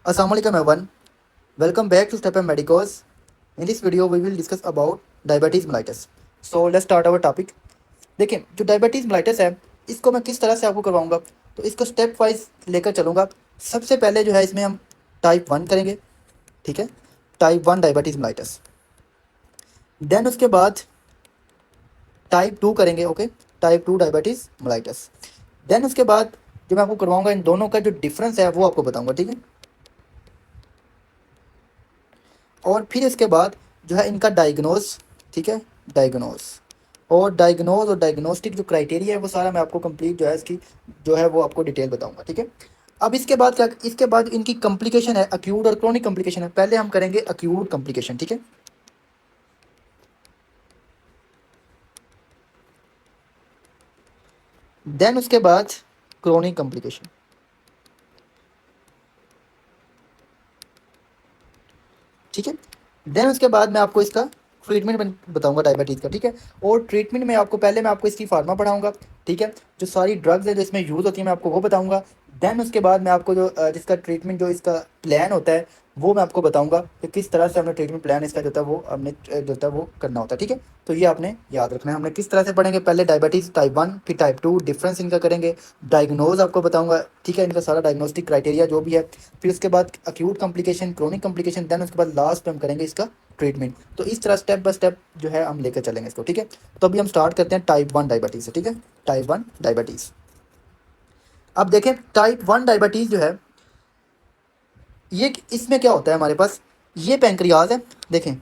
Assalamualaikum everyone. Welcome back to Step and Medicos. In this video, we will discuss about diabetes mellitus. So let's start our topic. देखिए जो diabetes mellitus है इसको मैं किस तरह से आपको करवाऊंगा, तो इसको स्टेप वाइज लेकर चलूँगा। सबसे पहले जो है इसमें हम टाइप 1 करेंगे, ठीक है, टाइप 1 डायबिटीज़ mellitus। देन उसके बाद टाइप 2 करेंगे, okay, type 2 diabetes mellitus। Then उसके बाद जो मैं आपको करवाऊंगा इन दोनों का जो डिफरेंस है वो आपको बताऊंगा, ठीक है। और फिर इसके बाद जो है इनका डायग्नोज, ठीक है, डायग्नोज और डायग्नोस्टिक जो क्राइटेरिया है वो सारा मैं आपको कंप्लीट जो है इसकी जो है वो आपको डिटेल बताऊंगा, ठीक है। अब इसके बाद क्या, इसके बाद इनकी कॉम्प्लिकेशन है, अक्यूट और क्रोनिक कॉम्प्लिकेशन है। पहले हम करेंगे अक्यूट कॉम्प्लिकेशन, ठीक है। देन उसके बाद क्रोनिक कॉम्प्लिकेशन, ठीक है। देन उसके बाद मैं आपको इसका ट्रीटमेंट बताऊंगा डायबिटीज़ का, ठीक है। और ट्रीटमेंट में आपको पहले मैं आपको इसकी फार्मा पढ़ाऊंगा, ठीक है। जो सारी ड्रग्स है जो इसमें यूज़ होती है मैं आपको वो बताऊंगा। देन उसके बाद मैं आपको जो जिसका ट्रीटमेंट जो इसका प्लान होता है वो मैं आपको बताऊंगा कि किस तरह से हमने ट्रीटमेंट प्लान इसका जो था वो हमने जो था वो करना होता है, ठीक है। तो ये आपने याद रखना है। हमने किस तरह से पढ़ेंगे, पहले डायबिटीज़ टाइप 1 फिर टाइप 2, डिफरेंस इनका करेंगे, डायग्नोज आपको बताऊंगा, ठीक है, इनका सारा डायग्नोस्टिक क्राइटेरिया जो भी है। फिर उसके बाद acute complication, chronic complication, then उसके बाद लास्ट में हम करेंगे इसका ट्रीटमेंट। तो इस तरह स्टेप बाय स्टेप जो है हम लेकर चलेंगे इसको, ठीक है। तो अभी हम स्टार्ट करते हैं टाइप 1 डायबिटीज़ से, ठीक है, टाइप 1 डायबिटीज़। अब देखें टाइप 1 डायबिटीज़ जो है ये इसमें क्या होता है हमारे पास, ये पैंक्रियाज है, देखें,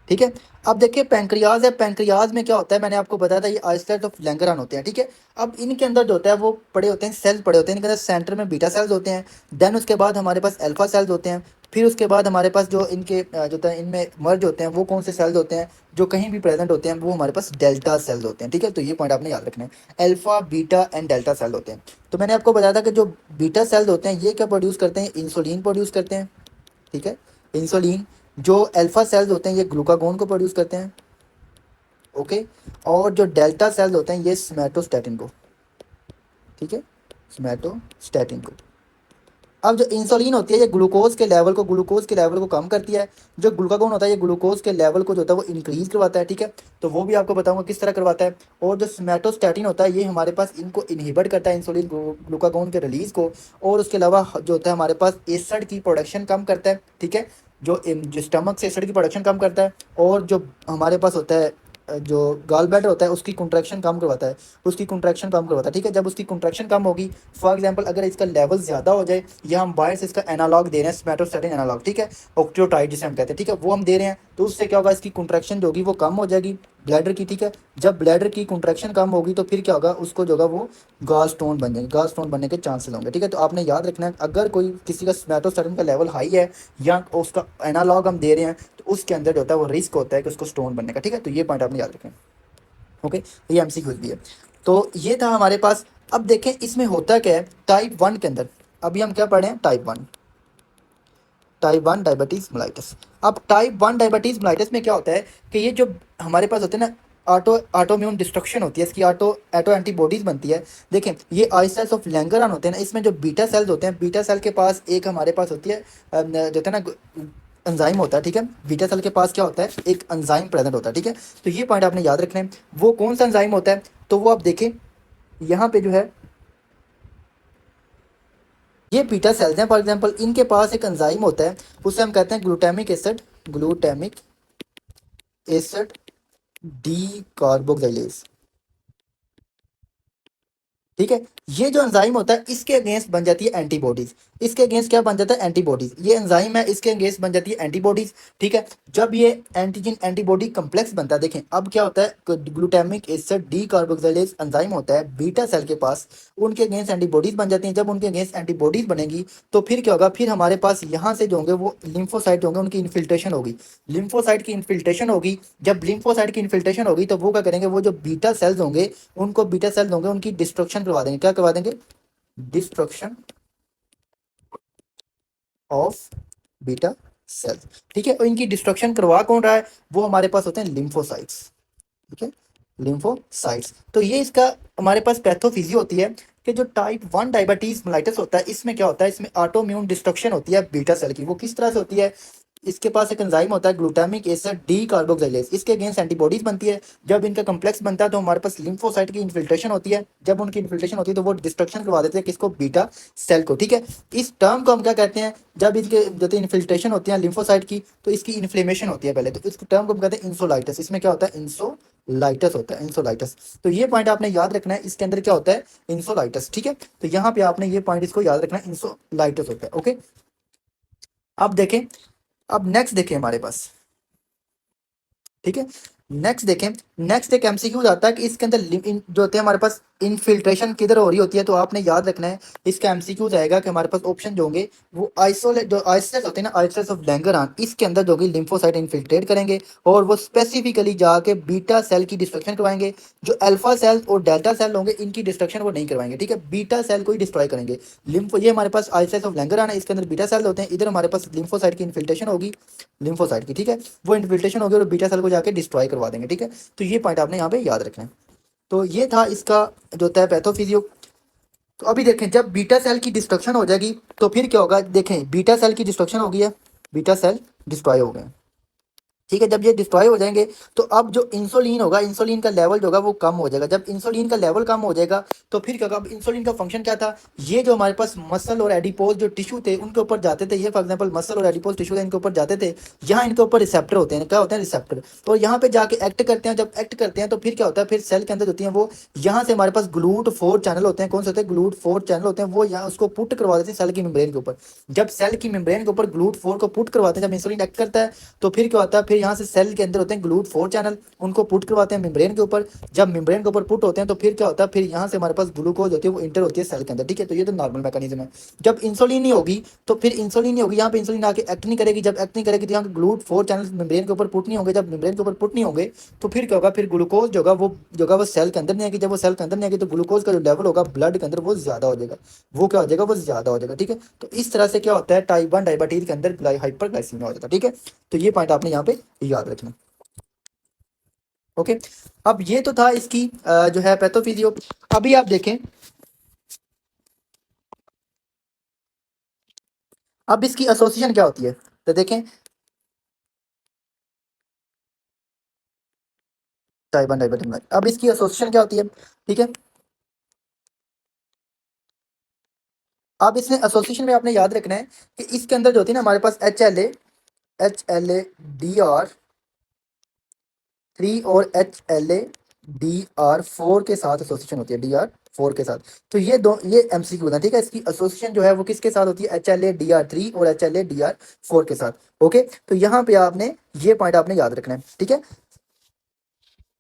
ठीक है। अब देखिए पैंक्रियाज है, पैंक्रियाज में क्या होता है मैंने आपको बताया था, ये आइसोलेट ऑफ लैंगरहान होते हैं, ठीक है। अब इनके अंदर जो होता है वो पड़े होते हैं, सेल्स पड़े होते हैं इनके अंदर, सेंटर में बीटा सेल्स होते हैं। देन उसके बाद हमारे पास अल्फा सेल्स होते हैं। फिर उसके बाद हमारे पास जो इनके जो होता है इनमें मर्ज होते हैं वो कौन से सेल्स होते हैं जो कहीं भी प्रेजेंट होते हैं, वो हमारे पास डेल्टा सेल्स होते हैं, ठीक है। तो ये पॉइंट आपने याद रखना है, alpha beta and delta cell होते हैं। तो मैंने आपको बताया था कि जो बीटा सेल्स होते हैं ये क्या प्रोड्यूस करते हैं, इंसुलिन प्रोड्यूस करते हैं, ठीक है, इंसुलिन। जो अल्फा सेल्स होते हैं ये ग्लूकागोन को प्रोड्यूस करते हैं, ओके। और जो डेल्टा सेल्स होते हैं ये सोमैटोस्टैटिन को, ठीक है, सोमैटोस्टैटिन को। अब जो इंसुलिन होती है ये ग्लूकोज के लेवल को कम करती है। जो ग्लूकागोन होता है ये ग्लूकोज के लेवल को जो होता है वो इंक्रीज करवाता है, ठीक है। तो वो भी आपको बताऊंगा किस तरह करवाता है। और जो सोमैटोस्टैटिन होता है ये हमारे पास इनको इनहिबिट करता है, इंसुलिन ग्लूकागोन के रिलीज को। और उसके अलावा जो होता है हमारे पास एसिड की प्रोडक्शन कम करता है, ठीक है, जो स्टमक से एसिड की प्रोडक्शन कम करता है। और जो हमारे पास होता है जो गॉल ब्लैडर होता है उसकी कंट्रैक्शन कम करवाता है, उसकी कंट्रैक्शन कम करवाता है, ठीक है। जब उसकी कंट्रैक्शन कम होगी, फॉर एग्जांपल अगर इसका लेवल ज़्यादा हो जाए या हम बाहर से इसका एनालॉग दे रहे हैं, सोमैटोस्टैटिन एनालॉग, ठीक है, ऑक्ट्रियोटाइड जिसे हम कहते हैं, ठीक है, वो हम दे रहे हैं, तो उससे क्या होगा, इसकी कंट्रैक्शन जो होगी वो कम हो जाएगी ब्लैडर की, ठीक है। जब ब्लैडर की कंट्रैक्शन कम होगी तो फिर क्या होगा, उसको जो होगा वो गॉल स्टोन बन जाएंगे, गॉल स्टोन बनने के चांसेस होंगे, ठीक है। तो आपने याद रखना है अगर कोई किसी का सोमैटोस्टैटिन का लेवल हाई है या उसका एनालॉग हम दे रहे हैं तो उसके अंदर जो होता है वो रिस्क होता है कि उसको स्टोन बनने का, ठीक है। तो ये पॉइंट आपने याद रखें, ओके। ये एमसीक्यूज भी है। तो ये था हमारे पास। अब देखें इसमें होता क्या है टाइप 1 के अंदर। अभी हम क्या पढ़े हैं, टाइप 1, टाइप 1 डायबिटीज़ mellitus। अब टाइप 1 डायबिटीज़ mellitus में क्या होता है कि ये जो हमारे पास होते हैं ना, ऑटोम्यून डिस्ट्रक्शन होती है, इसकी ऑटो एंटीबॉडीज़ बनती है। देखें ये आई सेल्स ऑफ लैंगरहान होते हैं ना, इसमें जो बीटा सेल्स होते हैं, बीटा सेल के पास एक हमारे पास होती है जो होता है ना एंजाइम होता है, ठीक है। बीटा सेल के पास क्या होता है, एक एंजाइम प्रेजेंट होता है, ठीक है। तो ये पॉइंट आपने याद रखना है। वो कौन सा एंजाइम होता है, तो वो आप देखें यहाँ पे जो है ये बीटा सेल्स हैं, फॉर एग्जांपल इनके पास एक एंजाइम होता है, उसे हम कहते हैं glutamic acid, glutamic acid D carboxylase, ठीक है। ये जो एंजाइम होता है इसके अगेंस्ट बन जाती है एंटीबॉडीज, इसके अगेंस्ट क्या बन जाता है, एंटीबॉडीज। ये एंजाइम है, इसके अगेंस्ट बन जाती है एंटीबॉडीज, ठीक है। जब ये एंटीजन एंटीबॉडी कम्प्लेक्स बनता है, देखें अब क्या होता है, glutamic acid D carboxylase enzyme होता है बीटा सेल के पास, उनके अगेंस्ट एंटीबॉडीज बन जाती हैं। जब उनके अगेंस्ट एंटीबॉडीज बनेगी तो फिर क्या होगा, फिर हमारे पास यहाँ से जो होंगे वो लिम्फोसाइट होंगे, उनकी इन्फिल्ट्रेशन होगी, लिम्फोसाइट की इन्फिल्ट्रेशन होगी। जब लिम्फोसाइट की इन्फिल्ट्रेशन होगी तो वो क्या करेंगे, वो जो बीटा सेल्स होंगे उनको बीटा सेल्स होंगे उनकी डिस्ट्रक्शन करवा देंगे, क्या करवा देंगे, डिस्ट्रक्शन ऑफ बीटा सेल्स, ठीक है। और इनकी डिस्ट्रक्शन करवा कौन रहा है, वो हमारे पास होते हैं लिम्फोसाइट्स, ठीक है, लिम्फोसाइट्स। तो ये इसका हमारे पास पैथोफिजियो होती है कि जो टाइप 1 डायबिटीज मेलाइटस होता है, इसमें क्या होता है, इसमें ऑटोइम्यून डिस्ट्रक्शन होती है बीटा सेल की। वो किस तरह से होती है, इसके पास एक एंजाइम होता है ग्लूटामिक एसिड डी कार्बोक्सिलेज, इसके अगेंस्ट एंटीबॉडीज बनती है। जब इनका कम्प्लेक्स बनता है तो हमारे पास लिम्फोसाइट की इन्फिल्ट्रेशन होती है। जब उनकी इन्फिल्ट्रेशन होती है तो वो डिस्ट्रक्शन करवा देते हैं किसको, बीटा सेल को। ठीक है, इस टर्म को हम क्या कहते हैं, जब इसके जो इन्फिल्ट्रेशन होती है लिम्फोसाइट की तो इसकी इन्फ्लेमेशन होती है पहले, तो इस टर्म को हम कहते हैं इंसोलाइटिस। इसमें क्या होता है, इंसोलाइटिस होता है, इंसोलाइटिस। तो ये पॉइंट आपने याद रखना है, इसके अंदर क्या होता है, इंसोलाइटिस। ठीक है, तो यहाँ पे आपने ये पॉइंट इसको याद रखना है, इंसोलाइटिस होता है। ओके, अब देखें, अब नेक्स्ट देखें हमारे पास। ठीक है, नेक्स्ट देखें, नेक्स्ट एक एमसीक्यू आता है कि इसके अंदर जो होते हैं हमारे पास इनफिल्ट्रेशन किधर हो रही होती है, तो आपने याद रखना है, इसका एमसीक्यू आएगा कि हमारे पास ऑप्शन जो होंगे वो आइसोलेट, जो आइसोलेट होते हैं ना, आइसोलेट ऑफ लैंगरहान, इसके अंदर जो होगी लिम्फोसाइट इन्फिल्ट्रेट करेंगे और वो स्पेसिफिकली जाके बीटा सेल की डिस्ट्रक्शन करवाएंगे। जो अल्फा सेल और डेल्टा सेल होंगे इनकी डिस्ट्रक्शन वो नहीं करवाएंगे। ठीक है, बीटा सेल को ही डिस्ट्रॉय करेंगे। लिम्फो, ये हमारे पास आइसोलेट ऑफ लैंगरहान है, इसके अंदर बीटा सेल होते हैं, इधर हमारे पास लिम्फोसाइट की इन्फिल्ट्रेशन होगी, लिम्फोसाइट की। ठीक है, वो इन्फिल्ट्रेशन होगी और बीटा सेल को जाके डिस्ट्रॉय करवा देंगे। ठीक है, तो ये पॉइंट आपने यहाँ पे याद रखना है। तो ये था इसका जो होता है पैथोफिजियो। तो अभी देखें, जब बीटा सेल की डिस्ट्रक्शन हो जाएगी तो फिर क्या होगा, देखें बीटा सेल की डिस्ट्रक्शन हो गई है, बीटा सेल डिस्ट्रॉय हो गए। ठीक है, जब ये डिस्ट्रॉय हो जाएंगे तो अब जो इंसुलिन होगा, इंसुलिन का लेवल जो होगा वो कम हो जाएगा। जब इंसुलिन का लेवल कम हो जाएगा तो फिर क्या होगा, अब इंसुलिन का फंक्शन क्या था, ये जो हमारे पास मसल और एडिपोज जो टिश्यू थे उनके ऊपर जाते थे, ये फॉर एग्जांपल मसल और एडिपोज टिश्यू थे, इनके ऊपर जाते थे। यहाँ इनके ऊपर रिसेप्टर होते हैं, क्या होते हैं, रिसेप्टर। तो यहाँ पे जाके एक्ट करते हैं, जब एक्ट करते हैं तो फिर क्या होता है, फिर सेल के अंदर होती है वो, यहाँ से हमारे पास ग्लूट 4 चैनल होते हैं। कौन से होते हैं, ग्लूट 4 चैनल होते हैं, वो यहाँ उसको पुट करवा देते हैं सेल की मेम्ब्रेन के ऊपर। जब सेल की मेम्ब्रेन के ऊपर ग्लूट 4 को पुट करवाते हैं, जब इंसुलिन एक्ट करता है तो फिर क्या होता है, फिर यहाँ से सेल के अंदर होते हैं ग्लूट 4 चैनल, उनको पुट करवाते हैं मेम्ब्रेन के ऊपर। जब मेम्ब्रेन के ऊपर पुट होते हैं तो फिर क्या होता है, फिर यहाँ से हमारे पास ग्लूकोज होती है वो इंटर होती है सेल के अंदर। ठीक है, तो ये तो नॉर्मल मैकेनिज्म है। जब इंसुलिन नहीं होगी तो फिर इंसुलिन नहीं होगी, यहाँ पे इंसुलिन आके एक्ट नहीं करेगी। जब एक्ट नहीं करेगी तो यहाँ ग्लूट 4 चैनल मेम्ब्रेन के ऊपर पुट नहीं होंगे। जब मेम्ब्रेन के ऊपर पुट नहीं होंगे तो फिर क्या होगा, फिर ग्लूकोज जो होगा वो सेल के अंदर नहीं आएगी। जब वो सेल के अंदर नहीं आएगी तो ग्लूकोज का जो लेवल होगा ब्लड के अंदर वो ज्यादा हो जाएगा, वो क्या हो जाएगा, वो ज्यादा हो जाएगा। ठीक है, तो इस तरह से क्या होता है, टाइप 1 डायबिटीज के अंदर हाइपरग्लाइसीमिया हो जाता है। ठीक है, तो ये पॉइंट आपने यहाँ पे याद रखना। ओके, अब ये तो था इसकी जो है पैथोफिजियो। अभी आप देखें, अब इसकी एसोसिएशन क्या होती है, तो देखें टाइप 1 डायबिटीज में अब इसकी एसोसिएशन क्या होती है। ठीक है, अब इसमें एसोसिएशन में आपने याद रखना है कि इसके अंदर जो होती है ना हमारे पास HLA, DR3 और HLA, DR4 के साथ एसोसिएशन होती है, DR4 के साथ। तो ये दो, ये एमसीक्यू है। ठीक है, इसकी एसोसिएशन जो है वो किसके साथ होती है, HLA, DR3 और HLA, DR4 के साथ। ओके, तो यहाँ पे आपने ये पॉइंट आपने याद रखना है। ठीक है,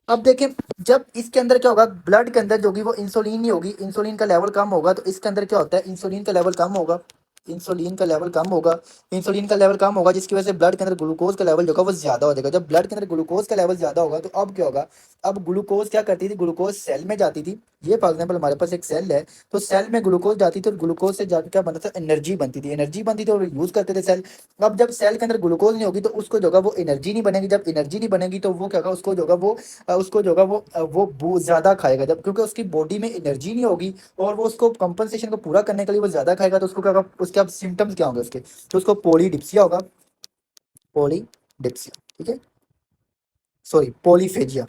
अब देखें, जब इसके अंदर क्या होगा, ब्लड के अंदर जो होगी वो इंसुलिन नहीं होगी, इंसुलिन का लेवल कम होगा। तो इसके अंदर क्या होता है, इंसुलिन का लेवल कम होगा, इंसुलिन का लेवल कम होगा, इंसुलिन का लेवल कम होगा, जिसकी वजह से ब्लड के अंदर ग्लूकोज का लेवल जो होगा वो ज्यादा हो जाएगा। जब ब्लड के अंदर ग्लूकोज का लेवल ज्यादा होगा तो अब क्या होगा, अब ग्लूकोज क्या करती थी, ग्लूकोज सेल में जाती थी। ये फॉर एग्जाम्पल हमारे पास एक सेल है, तो सेल में ग्लूकोज जाती थी और ग्लूकोज से जाकर क्या बनता था, एनर्जी बनती थी, एनर्जी बनती थी और यूज करते थे सेल। अब जब सेल के अंदर ग्लूकोज नहीं होगी तो उसको जो होगा वो एनर्जी नहीं बनेगी। जब एनर्जी नहीं बनेगी तो वो क्या होगा, उसको जो होगा वो उसको जो होगा वो ज़्यादा खाएगा। जब क्योंकि उसकी बॉडी में एनर्जी नहीं होगी और वो उसको कंपनसेशन को पूरा करने के लिए वो ज़्यादा खाएगा, तो उसको क्या होगा, उसके अब सिम्टम्स क्या होंगे उसके, तो उसको पोलीडिप्सिया होगा, पोलीडिप्सिया। ठीक है, सॉरी पोलीफेजिया।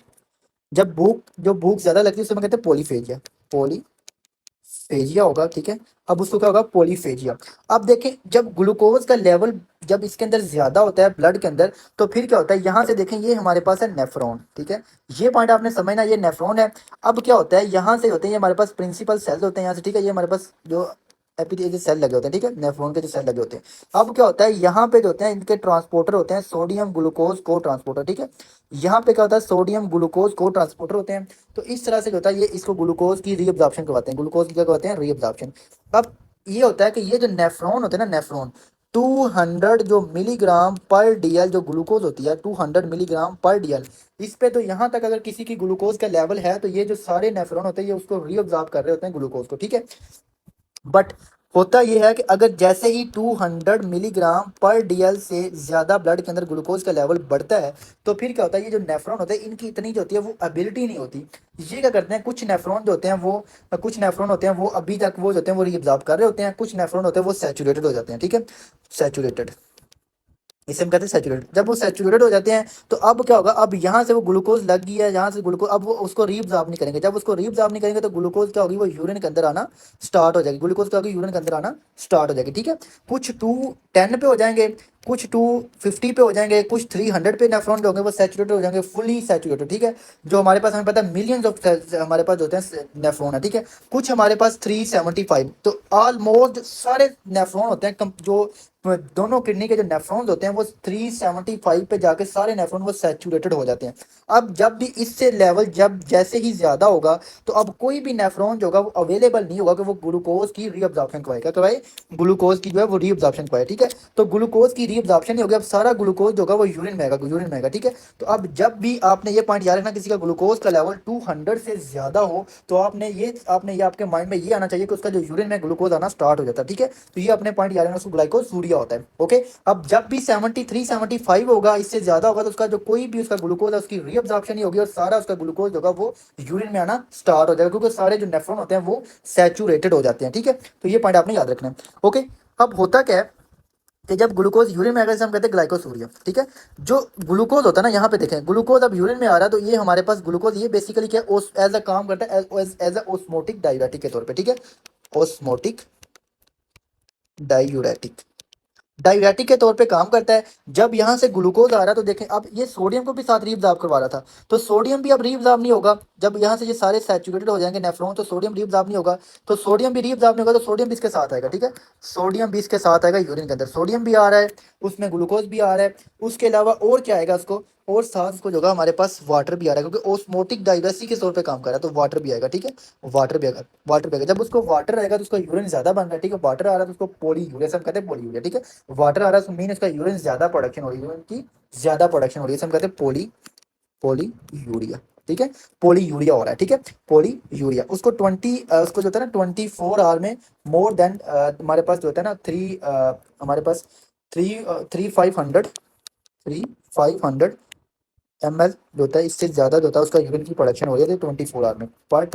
जब भूख ज़्यादा लगती है उसे हम कहते हैं पोलीफेजिया, पोलीफेजिया होगा। ठीक है, अब उसको क्या होगा, पोलीफेजिया। अब देखें, जब ग्लूकोज का लेवल जब इसके अंदर ज्यादा होता है ब्लड के अंदर तो फिर क्या होता है, यहाँ से देखें ये हमारे पास है नेफ्रॉन। ठीक है, ये पॉइंट आपने समझना, ये नेफ्रॉन है। अब क्या होता है, यहाँ से होते हैं ये हमारे पास प्रिंसिपल सेल्स होते हैं यहाँ से। ठीक है, ये हमारे पास जो एपिथेलियल सेल लगे होते हैं, ठीक है, नेफ्रॉन के जो सेल लगे होते हैं। अब क्या होता है, यहाँ पे जो होते हैं इनके ट्रांसपोर्टर होते हैं, सोडियम ग्लूकोज को ट्रांसपोर्टर। ठीक है, यहाँ पे क्या होता है, सोडियम ग्लूकोज को ट्रांसपोर्टर होते हैं। तो इस तरह से जो होता है ये इसको ग्लूकोज की रीअब्जॉर्प्शन करवाते हैं, ग्लूकोज की क्या करवाते हैं, रीअब्जॉर्प्शन। अब ये होता है कि ये जो नेफ्रॉन होते हैं ना, नेफ्रॉन 200 जो मिलीग्राम पर डीएल जो ग्लूकोज होती है, 200 मिलीग्राम पर डीएल, इस पे तो यहाँ तक अगर किसी की ग्लूकोज का लेवल है तो ये जो सारे नेफ्रॉन होते हैं ये उसको रीअब्जॉर्ब कर रहे होते हैं ग्लूकोज को। ठीक है, बट होता ये है कि अगर जैसे ही 200 मिलीग्राम पर डीएल से ज़्यादा ब्लड के अंदर ग्लूकोज का लेवल बढ़ता है, तो फिर क्या होता है, ये जो नेफ्रॉन होते हैं इनकी इतनी जो होती है वो एबिलिटी नहीं होती। ये क्या करते हैं, कुछ नेफ्रॉन जो होते हैं वो, कुछ नेफ्रॉन होते हैं वो अभी तक वो जो होते हैं वो रीअब्जॉर्ब कर रहे होते हैं, कुछ नेफ्रॉन होते हैं वो सैचुरेटेड हो जाते हैं, ठीक है, सैचुरेटेड, इसे हम कहते हैं सैचुरेटेड। जब वो सैचुरेटेड हो जाते हैं तो अब क्या होगा, अब यहाँ से वो ग्लूकोज लग गई है, यहाँ से ग्लूकोज, अब वो उसको रीअब्जॉर्ब नहीं करेंगे, जब उसको रीअब्जॉर्ब नहीं करेंगे तो ग्लूकोज क्या होगी, वो यूरिन के अंदर आना स्टार्ट हो जाएगी, ग्लूकोज क्या होगी, यूरिन के अंदर आना स्टार्ट हो जाएगी, ठीक है। कुछ 210 पे हो जाएंगे, कुछ 250 पे हो जाएंगे, कुछ 300 पे नेफ्रॉन जो होंगे वो सैचुरेटेड हो जाएंगे, फुली सैचुरेटेड, ठीक है। जो हमारे पास, हमें पता है मिलियंस ऑफ हमारे पास होते हैं नेफ्रॉन है, ठीक है। कुछ हमारे पास 375, तो ऑलमोस्ट सारे नेफ्रॉन होते हैं जो दोनों किडनी के जो नेफ्रॉन्स होते हैं वो 375 पे जाके सारे नेफ्रॉन वो सैचुरेटेड हो जाते हैं। अब जब भी इससे लेवल जब जैसे ही ज़्यादा होगा तो अब कोई भी नेफ्रॉन जो होगा वो अवेलेबल नहीं होगा कि वो ग्लूकोज की रीअब्जॉर्प्शन करवाएगा, तो भाई ग्लूकोज की जो है वो रीअब्जॉर्प्शन करवाए, ठीक है। तो ग्लूकोज की रीअब्जॉर्प्शन नहीं होगी, अब सारा ग्लूकोज जो होगा वो यूरिन में आएगा, यूरिन में आएगा, ठीक है। तो अब जब भी आपने ये पॉइंट याद रखना, किसी का ग्लूकोज का लेवल 200 से ज़्यादा हो तो आपने ये आपके माइंड में ये आना चाहिए कि उसका जो यूरिन में ग्लूकोज आना स्टार्ट हो जाता है, ठीक है। तो ये अपने पॉइंट याद रखना, उसको ग्लाइकोसूरिया होता है, ओके। अब जब भी 73-75 होगा, इससे ज़्यादा होगा, तो उसका जो कोई भी उसका ग्लूकोज है उसकी रीअब्जॉर्प्शन नहीं होगी और सारा उसका ग्लूकोज होगा वो यूरिन में आना स्टार्ट हो जाएगा, क्योंकि सारे जो नेफ्रॉन होते हैं वो सैचुरेटेड हो जाते हैं, ठीक है। तो ये पॉइंट आपने याद रखना है, ओके। अब होता क्या है कि जब ग्लूकोज यूरिन में आएगा, जैसे हम कहते हैं ग्लाइकोसूरिया, ठीक है। जो ग्लूकोज होता है ना, यहाँ पे देखें ग्लूकोज अब यूरिन में आ रहा है, तो ये हमारे पास ग्लूकोज ये बेसिकली क्या एज अ काम करता है एज अ ओस्मोटिक डायूरेटिक के तौर पे, ठीक है, ओस्मोटिक डायूरेटिक, डायूरेटिक के तौर पे काम करता है। जब यहाँ से ग्लूकोज आ रहा है तो देखें अब ये सोडियम को भी साथ रीअब्जॉर्ब करवा रहा था, तो सोडियम भी अब रीअब्जॉर्ब नहीं होगा, जब यहाँ से ये सारे सैचुरेटेड हो जाएंगे नेफ्रॉन तो सोडियम रीअब्जॉर्ब नहीं होगा, तो सोडियम भी रीअब्जॉर्ब नहीं होगा, तो सोडियम भी इसके साथ आएगा, ठीक है। सोडियम भी इसके साथ आएगा, यूरिन के अंदर सोडियम भी आ रहा है, उसमें ग्लूकोज भी आ रहा है, उसके अलावा और क्या आएगा उसको, और साथ उसको जो होगा हमारे पास वाटर भी आ रहा है, क्योंकि ओस्मोटिक डाइवर्सिटी के तौर पे काम कर रहा है, तो वाटर भी आएगा, ठीक है। वाटर भी आएगा, वाटर भी आएगा, जब उसको वाटर आएगा तो उसका यूरिन ज्यादा बन रहा है, ठीक है, वाटर आ रहा है तो उसको पोली यूरिया, सब कहते हैं पोली यूरिया, ठीक है। वाटर आ रहा है तो मीन इसका यूरिन ज्यादा प्रोडक्शन हो रही है, यूरिन की ज्यादा प्रोडक्शन हो रही है, हम कहते हैं पोली पोली यूरिया, ठीक है, पोली यूरिया हो रहा है, ठीक है, पोली यूरिया। उसको उसको जो होता है ना 24 आवर में मोर देन हमारे पास जो होता है ना हमारे पास थ्री 3,500 जो होता है, इससे ज़्यादा जो होता है उसका यूरिन की प्रोडक्शन हो जाती है 24 आवर में, पर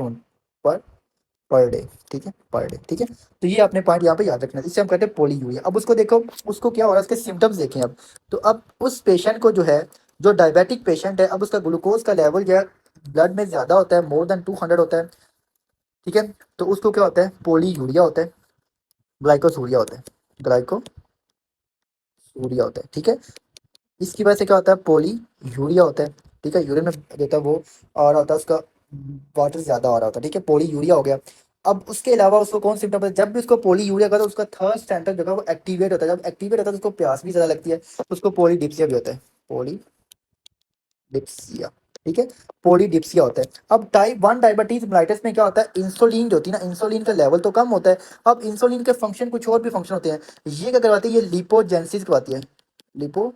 पर डे, ठीक है, पर डे, ठीक है। तो ये आपने पॉइंट यहाँ पे याद रखना है, इससे हम कहते हैं पोली यूरिया। अब उसको देखो, उसको क्या हो रहा है, उसके सिम्टम्स देखें अब। तो अब उस पेशेंट को जो है, जो डायबिटिक पेशेंट है, अब उसका ग्लूकोज का लेवल जो है ब्लड में ज़्यादा होता है, मोर देन 200 होता है, ठीक है। तो उसको क्या होता है, पोली यूरिया होता है, ग्लाइकोसूरिया होता है, ग्लाइकोसूरिया होता है, ठीक है। इसकी वजह से क्या होता है, पोली यूरिया होता है, ठीक है, यूरिन में देता है वो और होता है उसका वाटर ज़्यादा आ रहा होता है, ठीक है, पोली यूरिया हो गया। अब उसके अलावा उसको कौन सिम्टम है, जब भी उसको पोली यूरिया का तो उसका थर्स्ट सेंटर जो है वो एक्टिवेट होता है, जब एक्टिवेट होता है तो उसको प्यास भी ज़्यादा लगती है, तो उसको पोली डिप्सिया भी होता है, पोली डिप्सिया, ठीक है, पोली डिप्सिया होता है। अब टाइप 1 डायबिटीज मेलाइटिस में क्या होता है, इंसुलिन जो होती है ना, इंसुलिन का लेवल तो कम होता है। अब इंसुलिन के फंक्शन कुछ और भी फंक्शन होते हैं, ये क्या करवाती है, ये लिपोजेंसिस करवाती है, लिपो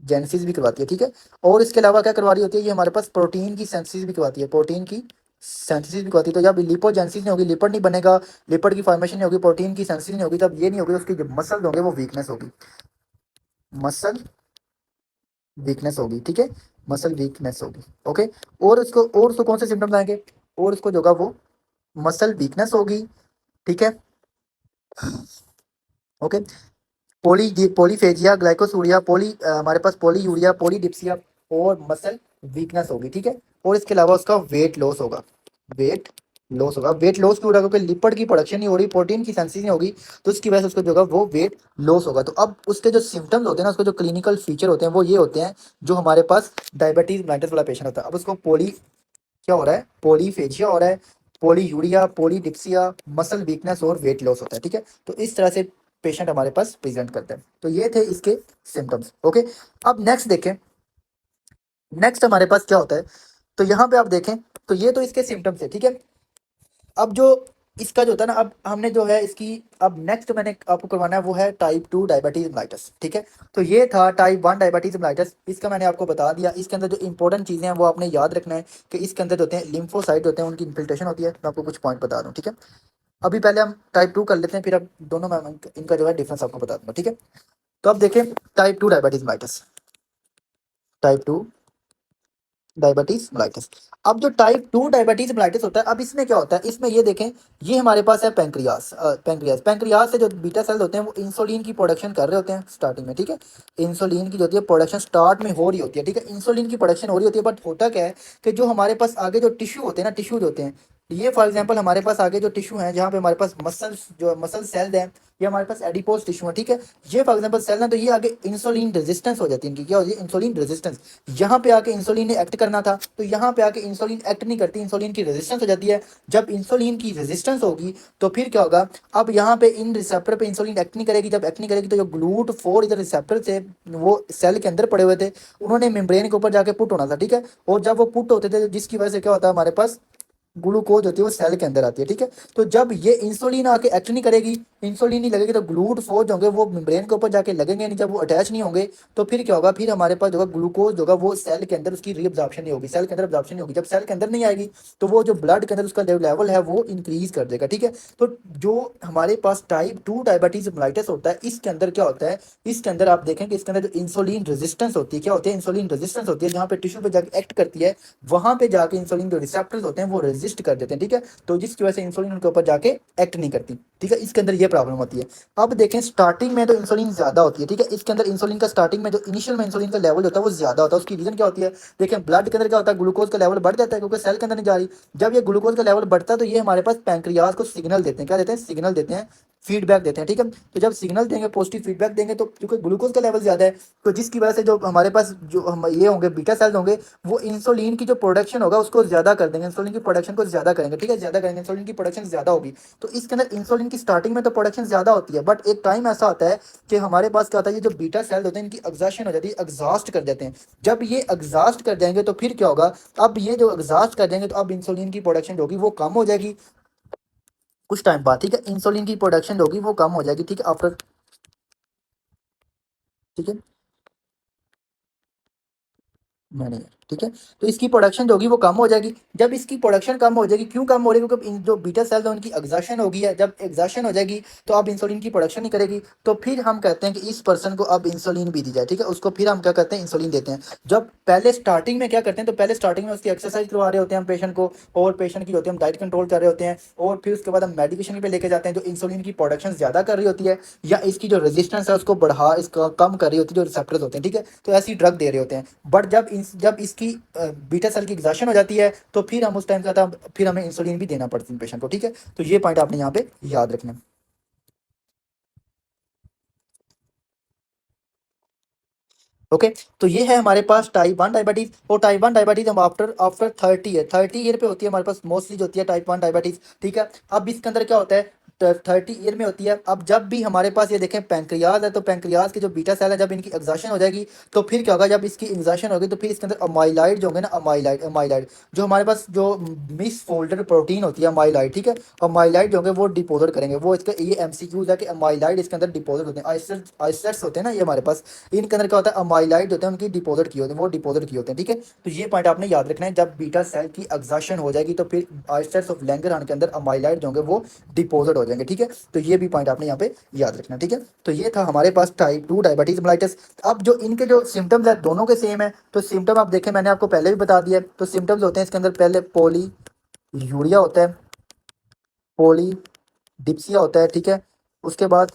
जेनेसिस भी करवाती है, ठीक है। और इसके अलावा क्या करवा रही होती है, ये हमारे पास प्रोटीन की सेंसिस भी करवाती है, प्रोटीन की सेंसिस भी करवाती है। तो जब लिपोजेनेसिस नहीं होगी, लिपिड नहीं बनेगा, लिपिड की फॉर्मेशन नहीं होगी, प्रोटीन की सेंसिस नहीं होगी, तब ये नहीं होगी, उसके जो मसल होंगे वो वीकनेस होगी, मसल वीकनेस होगी, ठीक है, मसल वीकनेस होगी, ओके। और उसको कौन से सिम्टम्स आएंगे, और उसको जो होगा वो मसल वीकनेस होगी, ठीक है, ओके। पॉलीफेजिया, ग्लाइकोसूरिया, हमारे पास पोली यूरिया, पोलीडिप्सिया और मसल वीकनेस होगी, ठीक है। और इसके अलावा उसका वेट लॉस होगा, वेट वेट लॉस क्यों हो रहा है, क्योंकि लिपिड की प्रोडक्शन नहीं हो रही, प्रोटीन की सेंसिस नहीं होगी, तो उसकी वजह से उसको जो होगा वो वेट लॉस होगा। तो अब उसके जो सिम्टम्स होते हैं ना, उसके जो क्लिनिकल फीचर होते हैं वो ये होते हैं, जो हमारे पास डायबिटीज मेलिटस वाला पेशेंट होता है, अब उसको क्या हो रहा है, पॉलीफेजिया हो रहा है, पोली यूरिया, पोलीडिप्सिया, मसल वीकनेस और वेट लॉस होता है, ठीक है। तो इस तरह से पेशेंट हमारे पास प्रेजेंट करते हैं। तो ये थे इसके सिम्टम्स, ओके। अब नेक्स्ट देखें, नेक्स्ट हमारे पास क्या होता है, तो यहाँ पे आप देखें, तो ये तो इसके सिम्टम्स है, ठीक है। अब जो इसका जो होता है ना, अब हमने जो है इसकी, अब नेक्स्ट मैंने आपको करवाना है वो है टाइप 2 डायबिटीज मेलाइटस, ठीक है। तो ये था टाइप 1 डायबिटीज मेलाइटस, इसका मैंने आपको बता दिया। इसके अंदर जो इंपॉर्टेंट चीज़ें हैं वो आपने याद रखना है कि इसके अंदर जो होते हैं लिम्फोसाइट होते हैं, उनकी इन्फिल्ट्रेशन होती है। मैं आपको कुछ पॉइंट बता दूँ, ठीक है। अभी पहले हम टाइप 2 कर लेते हैं, फिर अब दोनों में इनका जो है डिफरेंस आपको बता दूंगा, ठीक है। तो अब देखें type 2 diabetes mellitus, type 2 diabetes mellitus. अब जो टाइप 2 डायबिटीज मेलाइटिस होता है, अब इसमें क्या होता है, इसमें ये देखें, ये हमारे पास है पेंक्रियास, पेंक्रियास से जो बीटा सेल्स होते हैं वो इंसुलिन की प्रोडक्शन कर रहे होते हैं स्टार्टिंग में, ठीक है। इंसुलिन की जो होती है प्रोडक्शन स्टार्ट में हो रही होती है, ठीक है, इंसुलिन की प्रोडक्शन हो रही होती है। बट होता क्या है कि जो हमारे पास आगे जो टिश्यू होते हैं ना, टिश्यूज होते हैं, ये फॉर एग्जाम्पल हमारे पास आगे जो टिश्यू है, जहाँ पे हमारे पास मसल्स, जो मसल सेल्स हैं, ये हमारे पास एडिपोज टिश्यू है, ठीक है। ये फॉर एग्जाम्पल सेल ना, तो ये आगे इंसुलिन रेजिस्टेंस हो जाती है इनकी, क्या होती है, इंसुलिन रेजिस्टेंस। यहाँ पे आके इंसुलिन ने एक्ट करना था, तो यहाँ पे आके इंसुलिन एक्ट नहीं करती, इंसुलिन की रेजिस्टेंस हो जाती है। जब इंसुलिन की रेजिस्टेंस होगी तो फिर क्या होगा, अब यहाँ पे इन रिसेप्टर पे इंसुलिन एक्ट नहीं करेगी। जब एक्ट नहीं करेगी तो जो GLUT4 इधर रिसेप्टर थे, वो सेल के अंदर पड़े हुए थे, उन्होंने मेम्ब्रेन के ऊपर जाके पुट होना था, ठीक है। और जब वो पुट होते थे, जिसकी वजह से क्या होता है, हमारे पास ग्लूकोज होती है वो सेल के अंदर आती है, ठीक है। तो जब ये इंसुलिन आके एक्ट नहीं करेगी, इंसुलिन नहीं लगेगी, तो GLUT4 जो होंगे वो मेम्ब्रेन के ऊपर जाके लगेंगे नहीं, जब वो अटैच नहीं होंगे तो फिर क्या होगा, फिर हमारे पास जो होगा ग्लूकोज जो होगा वो सेल के अंदर उसकी रीअब्जॉर्प्शन नहीं होगी, सेल के अंदर अब्जॉर्प्शन नहीं होगी। जब सेल के अंदर नहीं आएगी तो वो जो ब्लड के अंदर उसका लेवल है वो इंक्रीज कर देगा, ठीक है। तो जो हमारे पास टाइप 2 डायबिटीज मेलाइटिस होता है, इसके अंदर क्या होता है, इसके अंदर आप देखेंगे इसके अंदर जो इंसुलिन रेजिस्टेंस होती है, क्या होती है, इंसुलिन रेजिस्टेंस होती है, जहाँ पे टिश्यू पे जाके एक्ट करती है, वहां पे जाके इंसुलिन जो रिसेप्टर्स होते हैं वो रेजिस्ट कर देते हैं, ठीक है। तो जिसकी वजह से इंसुलिन उनके ऊपर जाके एक्ट नहीं करती, ठीक है। इसके अंदर ये प्रॉब्लम होती है। अब देखें स्टार्टिंग में तो इंसुलिन ज्यादा होती है, ठीक है। इसके अंदर इंसुलिन का स्टार्टिंग में जो इनिशियल में इंसुलिन का लेवल होता है वो ज्यादा होता है। उसकी रीजन क्या होती है, देखें ब्लड के अंदर क्या होता है, ग्लूकोज का लेवल बढ़ जाता है क्योंकि सेल के अंदर नहीं जा रही। जब ये ग्लूकोज का लेवल बढ़ता है तो ये हमारे पास पैंक्रियाज को सिग्नल देते हैं, क्या देते हैं, सिग्नल देते हैं, फीडबैक देते हैं, ठीक है। तो जब सिग्नल देंगे, पॉजिटिव फीडबैक देंगे, तो क्योंकि ग्लूकोज का लेवल ज्यादा है, तो जिसकी वजह से जो हमारे पास जो हम ये होंगे बीटा सेल्स होंगे, वो इंसुलिन की जो प्रोडक्शन होगा उसको ज्यादा कर देंगे, इंसुलिन की प्रोडक्शन को ज्यादा करेंगे, ठीक है, ज्यादा करेंगे, इंसुलिन की प्रोडक्शन ज्यादा होगी। तो इसके अंदर इंसुलिन की स्टार्टिंग में तो प्रोडक्शन ज्यादा होती है, बट एक टाइम ऐसा आता है कि हमारे पास क्या होता है, ये जो बीटा सेल्स होते हैं इनकी एग्जॉशन हो जाती है, एग्जॉस्ट कर देते हैं। जब ये एग्जॉस्ट कर जाएंगे तो फिर क्या होगा, अब ये जो एग्जॉस्ट कर जाएंगे तो अब इंसुलिन की प्रोडक्शन होगी वो कम हो जाएगी कुछ टाइम बाद, ठीक है। इंसुलिन की प्रोडक्शन होगी वो कम हो जाएगी, ठीक है, आफ्टर, ठीक है, नहीं, ठीक है। तो इसकी प्रोडक्शन जो होगी वो कम हो जाएगी। जब इसकी प्रोडक्शन कम हो जाएगी, क्यों कम हो रही है, क्योंकि इन जो बीटा सेल्स हैं उनकी एग्जॉशन होगी है, जब एग्जॉशन हो जाएगी तो अब इंसुलिन की प्रोडक्शन नहीं करेगी, तो फिर हम कहते हैं कि इस पर्सन को अब इंसुलिन भी दी जाए, ठीक है। उसको फिर हम क्या करते हैं, इंसुलिन देते हैं। जब पहले स्टार्टिंग में क्या करते हैं, तो पहले स्टार्टिंग में उसकी एक्सरसाइज करवा रहे होते हैं हम पेशेंट को, और पेशेंट की होती है हम डाइट कंट्रोल कर रहे होते हैं, और फिर उसके बाद हम मेडिकेशन पे लेके जाते हैं जो इंसुलिन की प्रोडक्शन ज्यादा कर रही होती है, या इसकी जो रेजिस्टेंस है उसको बढ़ा, इसका कम कर रही होती है, जो रिसेप्टर्स होते हैं, ठीक है। तो ऐसी ड्रग दे रहे होते हैं। बट जब इसकी बीटा सेल की एग्जॉशन हो जाती है तो फिर हम उस टाइम क्या था, फिर हमें इंसुलिन भी देना पड़ता है पेशेंट को, ठीक है। तो ये पॉइंट आपने यहाँ पे याद रखना है। ओके, तो ये है हमारे पास टाइप 1 डायबिटीज। और टाइप 1 डायबिटीज हम आफ्टर आफ्टर 30 ईयर पे होती है हमारे पास मोस्टली जो होती है टाइप 1 डायबिटीज, ठीक है। अब इसके अंदर क्या होता है, 30 ईयर में होती है। अब जब भी हमारे पास ये देखें पैंक्रियाज है, तो पैंक्रियाज की जो बीटा सेल है जब इनकी एग्जॉशन हो जाएगी तो फिर क्या होगा, जब इसकी एग्जॉशन होगी तो फिर इसके अंदर अमाइलाइड जो होंगे ना, अमाइलाइड अमाइलाइड जो हमारे पास जो मिस फोल्डेड प्रोटीन होती है अमाइलाइड, ठीक है, अमाइलाइड जो होंगे वो डिपोजिट करेंगे। वो इसका ये MCQ है कि अमाइलाइड इसके अंदर डिपोजिट होते हैं, आइसलेट्स होते हैं ना ये हमारे पास, इनके अंदर क्या होता है, अमाइलाइड होते हैं, उनकी डिपोजिट किए होते हैं, वो डिपोजिट किए होते हैं, ठीक है। तो ये पॉइंट आपने याद रखना है, जब बीटा सेल की एग्जॉशन हो जाएगी तो फिर आइसलेट्स ऑफ लैंगरहान के अंदर अमाइलाइड जो होंगे वो डिपोजिट हो जाएंगे, ठीक है। तो ये भी पॉइंट आपने यहाँ पे याद रखना है, ठीक है। तो ये था हमारे पास टाइप 2 डायबिटीज मेलाइटिस। अब जो इनके जो सिम्टम्स है दोनों के सेम है, तो सिम्टम आप देखें मैंने आपको पहले भी बता दिया है। तो सिम्टम्स होते हैं इसके अंदर, पहले पोली यूरिया होता है, पोली डिप्सिया होता है, ठीक है। उसके बाद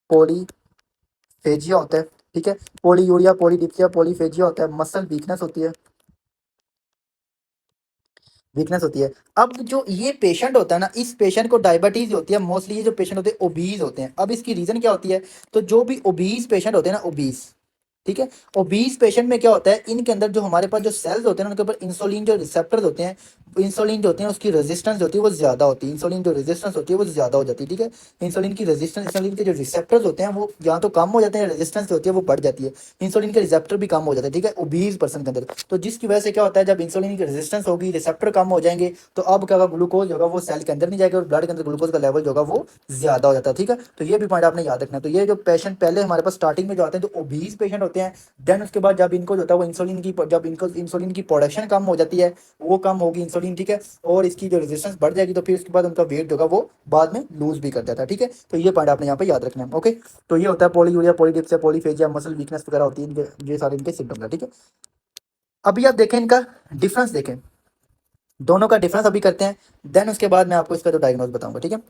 पोलीफेजिया होता है, ठीक है। पोली यूरिया, पोली डिप्सिया, पोलीफेजिया होता है। मसल वीकनेस होती है, वीकनेस होती है। अब जो ये पेशेंट होता है ना, इस पेशेंट को डायबिटीज होती है मोस्टली, ये जो पेशेंट होते हैं ओबीज होते हैं। अब इसकी रीजन क्या होती है, तो जो भी ओबीज पेशेंट होते हैं ना, ओबीज, ठीक है, ओबीज पेशेंट में क्या होता है, इनके अंदर जो हमारे पास जो सेल्स होते हैं उनके ऊपर इंसुलिन जो रिसेप्टर्स होते हैं, इंसुलिन जो होते हैं उसकी रेजिस्टेंस होती है वो ज्यादा होती है, इंसुलिन जो रेजिस्टेंस होती है वो ज्यादा हो जाती है, ठीक है। इंसुलिन की रेजिस्टेंस, इंसुलिन के जो रिसेप्टर्स होते हैं वो या तो कम हो जाते हैं, रेजिस्टेंस जो होती है वो बढ़ जाती है, इंसुलिन के रिसेप्टर भी कम हो जाते हैं, ठीक है, ओबीज पर्सन के अंदर। तो जिसकी वजह से क्या होता है, जब इंसुलिन की रेजिस्टेंस होगी, रिसेप्टर कम हो जाएंगे, तो अब क्या होगा, ग्लूकोज होगा वो सेल के अंदर नहीं जाएगा और ब्लड के अंदर ग्लूकोज का लेवल जो होगा वो ज्यादा हो जाता है, ठीक है। तो ये भी पॉइंट आपने याद रखना है। तो ये जो पेशेंट पहले हमारे पास स्टार्टिंग में जो आते हैं जो ओबीज पेशेंट होते हैं, देन उसके बाद जब इनको जो होता है वो इंसुलिन की, जब इनको इंसुलिन की प्रोडक्शन कम हो जाती है, वो कम होगी, इंसुलिन इंसुलिन, ठीक है, और इसकी जो रेजिस्टेंस बढ़ जाएगी तो फिर उसके बाद उनका वेट जो होगा वो बाद में लूज भी कर जाता है, ठीक है। तो ये पॉइंट आपने यहाँ पे याद रखना है, ओके। तो ये होता है polyuria, polydipsia, polyphagia, muscle weakness वगैरह होती है इनके, ये सारे इनके सिम्टम्स है, ठीक है। अभी आप देखें इनका डिफरेंस देखें, दोनों का डिफरेंस अभी करते हैं, देन उसके बाद मैं आपको इसका जो डायग्नोज बताऊंगा, ठीक है।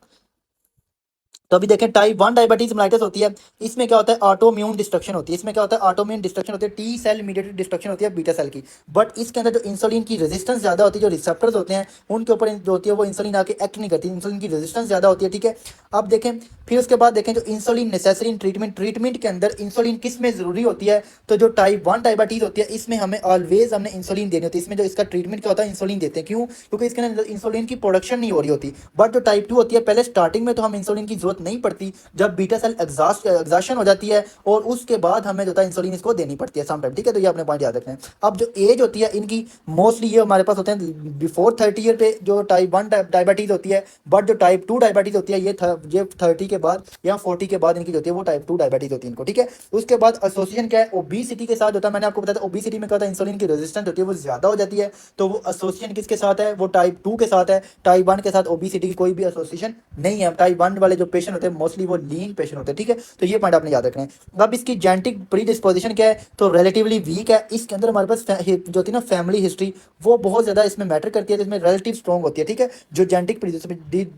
तो अभी देखें टाइप 1 डायबिटीज मेलाइटिस होती है, इसमें क्या होता है ऑटोम्यून डिस्ट्रक्शन होती है, इसमें क्या होता है ऑटोम्यून डिस्ट्रक्शन होती है, टी सेल मीडिएटेड डिस्ट्रक्शन होती है बीटा सेल की। बट इसके अंदर जो इंसुलिन की रेजिस्टेंस ज़्यादा होती है, जो रिसेप्टर्स होते हैं उनके ऊपर जो होती है वो इंसुलिन आके एक्ट नहीं करती, इंसुलिन की रेजिस्टेंस ज़्यादा होती है, ठीक है। अब देखें फिर उसके बाद देखें जो इंसुलिन नेसेसरी ट्रीटमेंट के अंदर इंसुलिन किस में ज़रूरी होती है, तो जो टाइप 1 डायबिटीज़ होती है इसमें हमें ऑलवेज हमने इंसुलिन देनी होती है, इसमें जो इसका ट्रीटमेंट क्या होता है इंसुलिन देते हैं, क्यों, क्योंकि इसके अंदर इंसुलिन की प्रोडक्शन नहीं हो रही होती। बट जो टाइप 2 होती है पहले स्टार्टिंग में तो हम इंसुलिन की जरूरत नहीं पड़ती, जब बीटा सेल एग्जॉशन हो जाती है और उसके बाद हमें जो है इंसुलिन इसको देनी पड़ती है समटाइम, ठीक है। तो ये अपने पॉइंट याद रखना है। अब जो एज होती है इनकी मोस्टली ये हमारे पास होते हैं बिफोर 30 ईयर पे जो टाइप 1 डायबिटीज होती है, बट जो टाइप 2 डायबिटीज होती है ये 30 के बाद या 40 के बाद इनकी जो होती है वो टाइप 2 डायबिटीज होती है इनको, ठीक है। उसके बाद एसोसिएशन क्या है ओबीसिटी के साथ होता है, मैंने आपको बताया था ओबीसिटी में क्या होता है इंसुलिन की रेजिस्टेंस होती है वो ज्यादा हो जाती है, तो वो एसोसिएशन किसके साथ है, वो टाइप 2 के साथ है, टाइप 1 के साथ ओबीसिटी की कोई भी एसोसिएशन नहीं है। टाइप 1 वाले जो पेशेंट होते हैं मोस्टली वो लीन पेशेंट होते हैं, ठीक है। तो ये पॉइंट आपने याद रखना है। अब इसकी जेनेटिक प्रीडिस्पोजिशन क्या है, तो रिलेटिवली वीक है, इसके अंदर हमारे पास जो होती है ना फैमिली हिस्ट्री वो बहुत ज्यादा इसमें मैटर करती है, तो इसमें रिलेटिव स्ट्रॉन्ग होती है, ठीक है, जो जेनेटिक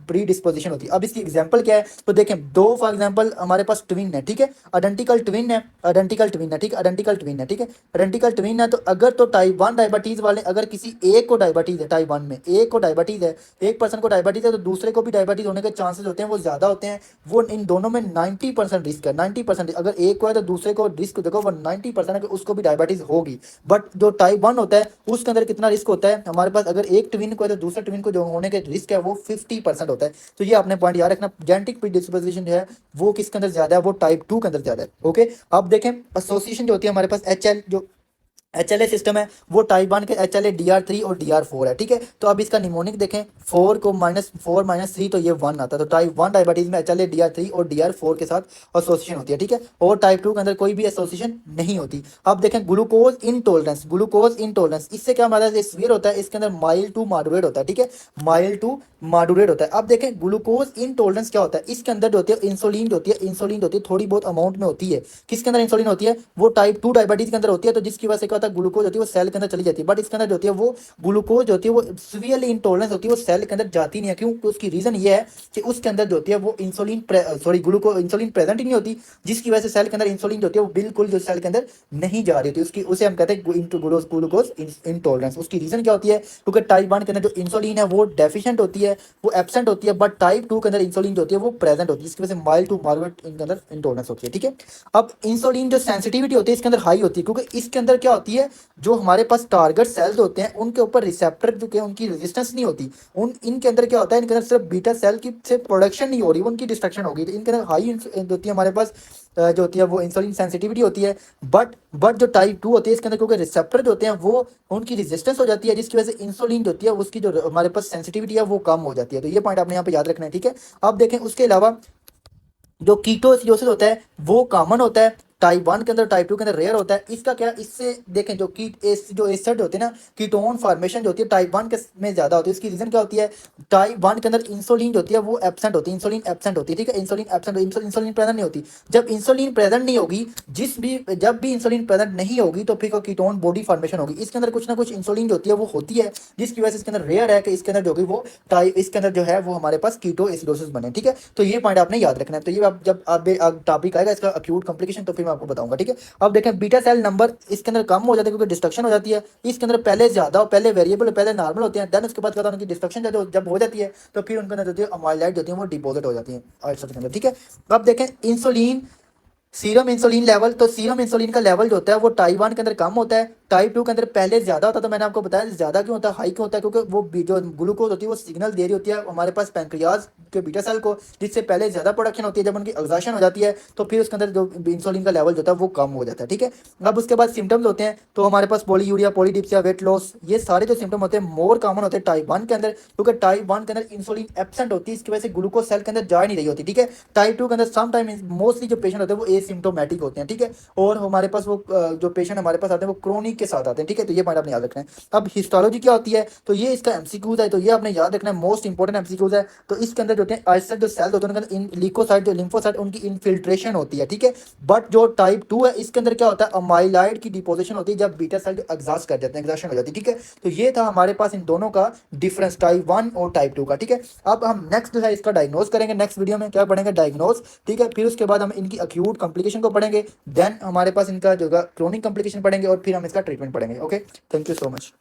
प्रीडिस्पोजिशन होती है। अब इसकी एग्जांपल क्या है, तो देखें दो फॉर एग्जांपल हमारे पास ट्विन है, ठीक है, आइडेंटिकल ट्विन है, आइडेंटिकल ट्विन है, ठीक है, आइडेंटिकल ट्विन है, ठीक है, आइडेंटिकल ट्विन है। तो अगर तो टाइप 1 डायबिटीज वाले अगर किसी एक को डायबिटीज है, टाइप 1 में एक को डायबिटीज है, एक पर्सन को डायबिटीज है, तो दूसरे को भी डायबिटीज होने के चांसेस होते हैं वो ज्यादा होते हैं, वो इन दोनों में 90% रिस्क है, 90%। अगर एक को है तो दूसरे को रिस्क देखो वो 90% है कि उसको भी डायबिटीज होगी। बट जो टाइप 1 होता है उसके अंदर कितना रिस्क होता है हमारे पास, अगर एक ट्विन को है तो दूसरे ट्विन को जो होने के रिस्क है वो 50% होता है। तो ये आपने पॉइंट याद रखना, जेनेटिक प्रीडिस्पोजिशन है वो किसके अंदर ज्यादा है, वो टाइप 2 के अंदर ज्यादा है, ओके। अब देखें एसोसिएशन जो होती है हमारे पास HL जो HLA सिस्टम है वो टाइप 1 के HLA DR3 और DR4 है, ठीक है। तो अब इसका निमोनिक देखें 4 को -4 -3 तो ये 1 आता है, तो टाइप 1 डायबिटीज में HLA DR3 और DR4 के साथ एसोसिएशन होती है, ठीक है, और टाइप 2 के अंदर कोई भी एसोसिएशन नहीं होती। अब देखें ग्लूकोज इनटॉलरेंस इससे क्या हमारा सीवियर होता है, इसके अंदर माइल्ड टू मॉडरेट होता है, ठीक है, माइल्ड टू मॉडरेट होता है। अब देखें ग्लूकोज इनटॉलरेंस क्या होता है, इसके अंदर जो होती है इंसुलिन जो होती है थोड़ी बहुत अमाउंट में होती है, किसके अंदर इंसुलिन होती है, वो टाइप 2 डायबिटीज के अंदर होती है, तो जिसकी वजह से क्या होता है ग्लूकोज होती है वो सेल के अंदर चली जाती है, बट इसके अंदर जो होती है वो ग्लूकोज होती है वो सीवियरली इंटॉलरेंस होती है वो सेल के अंदर जाती नहीं है, क्यों, उसकी रीजन ये है कि उसके अंदर जो होती है वो इंसुलिन प्रेजेंट ही नहीं होती, जिसकी वजह से सेल के अंदर इंसुलिन जो होती है वो बिल्कुल जो सेल के अंदर नहीं जा रही होती, उसकी उसे हम कहते हैं ग्लूकोज इंटॉलरेंस। उसकी रीजन क्या होती है, क्योंकि टाइप 1 के अंदर जो इंसुलिन है वो डेफिशिएंट होती है, वो एब्सेंट होती है, बट टाइप 2 के अंदर इंसुलिन जो होती है वो प्रेजेंट होती है, इसकी वजह से माइल्ड टू मॉडरेट इनके अंदर इंटॉलरेंस होती है, ठीक है। अब इंसुलिन जो सेंसिटिविटी होती है इसके अंदर हाई होती है, क्योंकि इसके अंदर क्या होती है जो हमारे पास टारगेट सेल्स होते हैं उनके ऊपर रिसेप्टर जो कि उनकी रेजिस्टेंस नहीं होती, उन इनके अंदर क्या होता है, इनके अंदर सिर्फ बीटा सेल की से प्रोडक्शन नहीं हो रही, उनकी डिस्ट्रक्शन होगी, तो इनके अंदर हाई होती है हमारे पास जो होती है वो इंसुलिन सेंसिटिविटी होती है। बट जो टाइप 2 होती है इसके अंदर क्योंकि रिसेप्टर जो होते हैं वो उनकी रेजिस्टेंस हो जाती है, जिसकी वजह से इंसुलिन जो होती है उसकी जो हमारे पास सेंसिटिविटी है वो कम हो जाती है, तो ये पॉइंट आपने यहाँ पे याद रखना है, ठीक है। अब देखें उसके अलावा जो कीटोएसिडोसिस होता है वो कॉमन होता है टाइप 1 के अंदर, टाइप 2 के अंदर रेयर होता है। इसका क्या, इससे देखें जो जो एसिड होते हैं ना, कीटोन फॉर्मेशन जो होती है टाइप 1 के में ज्यादा होती है, इसकी रीजन क्या होती है, टाइप 1 के अंदर इंसुलिन जो होती है वो एब्सेंट होती है, इंसुलिन एब्सेंट होती है, ठीक है, इंसुलिन प्रेजेंट नहीं होती। जब इंसुलिन प्रेजेंट नहीं होगी, जब भी इंसुलिन प्रेजेंट नहीं होगी तो फिर कीटोन बॉडी फॉर्मेशन होगी, इसके अंदर कुछ ना कुछ इंसुलिन जो होती है वो होती है, जिसकी वजह से इसके अंदर रेयर है कि इसके अंदर जो होगी वो इसके अंदर जो है वो हमारे पास कीटोएसिडोसिस बने, ठीक है। तो ये पॉइंट आपने याद रखना है। तो ये जब आप टॉपिक आएगा इसका अक्यूट कॉम्प्लिकेशन तो फिर मैं आपको बताऊंगा, ठीक है। अब देखें बीटा सेल नंबर इसके अंदर कम हो जाता है क्योंकि डिस्ट्रक्शन हो जाती है, इसके अंदर पहले ज्यादा हो, पहले वेरिएबल पहले नॉर्मल होते हैं, देन उसके बाद क्या होता है उनकी डिस्ट्रक्शन जब हो जाती है तो फिर उनके अंदर जो है अमाइलाइड होती है वो डिपॉजिट हो जाती है के अंदर, ठीक है। अब देखें इंसुलिन सीरम इंसुलिन लेवल, तो सीरम इंसुलिन का लेवल जो होता है वो टाइप 1 के अंदर कम होता है, टाइप 2 के अंदर पहले ज्यादा होता है। तो मैंने आपको बताया ज्यादा क्यों होता है, हाई क्यों होता है, क्योंकि वो जो ग्लूकोज होती है वो सिग्नल दे रही होती है हमारे पास पैंक्रियाज के बीटा सेल को, जिससे पहले ज्यादा प्रोडक्शन होती है, जब उनकी एग्जॉशन हो जाती है तो फिर उसके अंदर जो इंसुलिन का लेवल जो होता है वो कम हो जाता है, ठीक है। अब उसके बाद सिम्टम्स होते हैं, तो हमारे पास पॉलीयूरिया, पॉलीडिप्सिया, वेट लॉस, ये सारे जो सिम्टम होते हैं मोर कॉमन होते हैं टाइप 1 के अंदर, क्योंकि टाइप 1 के अंदर इंसुलिन एब्सेंट होती है, इसकी वजह से ग्लूकोज सेल के अंदर जा नहीं रही होती, ठीक है। टाइप 2 के अंदर सम टाइम मोस्टली जो पेशेंट होते हैं वो एसिम्टोमेटिक होते हैं, ठीक है। और हमारे पास वो जो पेशेंट हमारे पास आते हैं वो क्रोनिक टॉपिक के साथ आते हैं, ठीक है। तो ये पॉइंट आपने याद रखना है। अब हिस्टोलॉजी क्या होती है, तो ये इसका एमसीक्यूज है, तो ये आपने याद रखना है, मोस्ट इंपॉर्टेंट एमसीक्यूज है। तो इसके अंदर जो होते हैं आइसोसेल जो सेल्स होते हैं उनके अंदर लिकोसाइट जो लिम्फोसाइट उनकी इनफिल्ट्रेशन होती है, ठीक है। बट जो टाइप 2 है इसके अंदर क्या होता है, अमाइलाइड की डिपोजिशन होती है जब बीटा सेल जो एग्जॉस्ट कर जाते हैं, एग्जॉशन हो जाती है, ठीक है। तो ये था हमारे पास इन दोनों का डिफरेंस, टाइप 1 और टाइप 2 का, ठीक है। अब हम नेक्स्ट जो है इसका डायग्नोज करेंगे, नेक्स्ट वीडियो में क्या पढ़ेंगे, डायग्नोज, ठीक है। फिर उसके बाद हम इनकी अक्यूट कॉम्प्लिकेशन को पढ़ेंगे, देन हमारे पास इनका जो क्रोनिक कॉम्प्लिकेशन पढ़ेंगे और फिर हम इसका ट्रीटमेंट पढ़ेंगे। Okay, thank you so much.